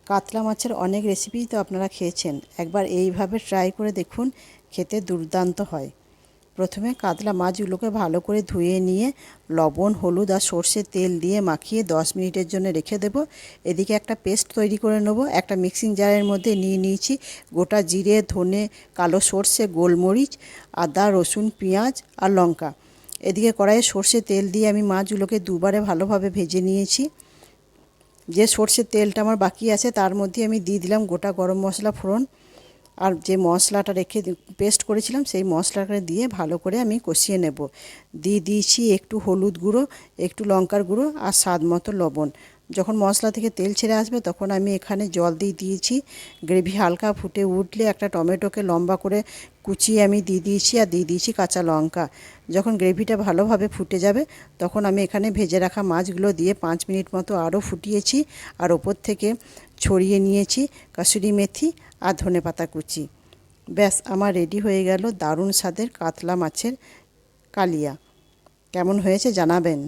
কাতলা মাছের অনেক রেসিপিই তো আপনারা খেয়েছেন, একবার এইভাবে ট্রাই করে দেখুন, খেতে দুর্দান্ত হয়। প্রথমে কাতলা মাছগুলোকে ভালো করে ধুয়ে নিয়ে লবণ, হলুদ আর সর্ষের তেল দিয়ে মাখিয়ে 10 মিনিটের জন্য রেখে দেব। এদিকে একটা পেস্ট তৈরি করে নেব। একটা মিক্সিং জারের মধ্যে নিয়ে নিয়েছি গোটা জিরে, ধনে, কালো সর্ষে, গোলমরিচ, আদা, রসুন, পেঁয়াজ আর লঙ্কা। এদিকে কড়াইয়ে সর্ষের তেল দিয়ে আমি মাছগুলোকে দুবারে ভালোভাবে ভেজে নিয়েছি। যে সর্ষের তেলটা আমার বাকি আছে তার মধ্যে আমি দিয়ে দিলাম গোটা গরম মশলা ফোড়ন, আর যে মশলাটা রেখে পেস্ট করেছিলাম সেই মশলাটা দিয়ে ভালো করে আমি কষিয়ে নেব। দিয়ে দিয়েছি একটু হলুদ গুঁড়ো, একটু লঙ্কার গুঁড়ো আর স্বাদ মতো লবণ। যখন মশলা থেকে তেল ছেড়ে আসবে তখন আমি এখানে জল দিয়ে দিয়েছি। গ্রেভি হালকা ফুটে উঠলে একটা টমেটোকে লম্বা করে কুচিয়ে আমি দিয়ে দিয়েছি, আর দিয়ে দিয়েছি কাঁচা লঙ্কা। যখন গ্রেভিটা ভালোভাবে ফুটে যাবে তখন আমি এখানে ভেজে রাখা মাছগুলো দিয়ে 5 মিনিট মতো আরও ফুটিয়েছি, আর ওপর থেকে ছড়িয়ে নিয়েছি কাসুরি মেথি আর ধনেপাতা কুচি। ব্যাস, আমার রেডি হয়ে গেল দারুণ স্বাদের কাতলা মাছের কালিয়া। কেমন হয়েছে জানাবেন।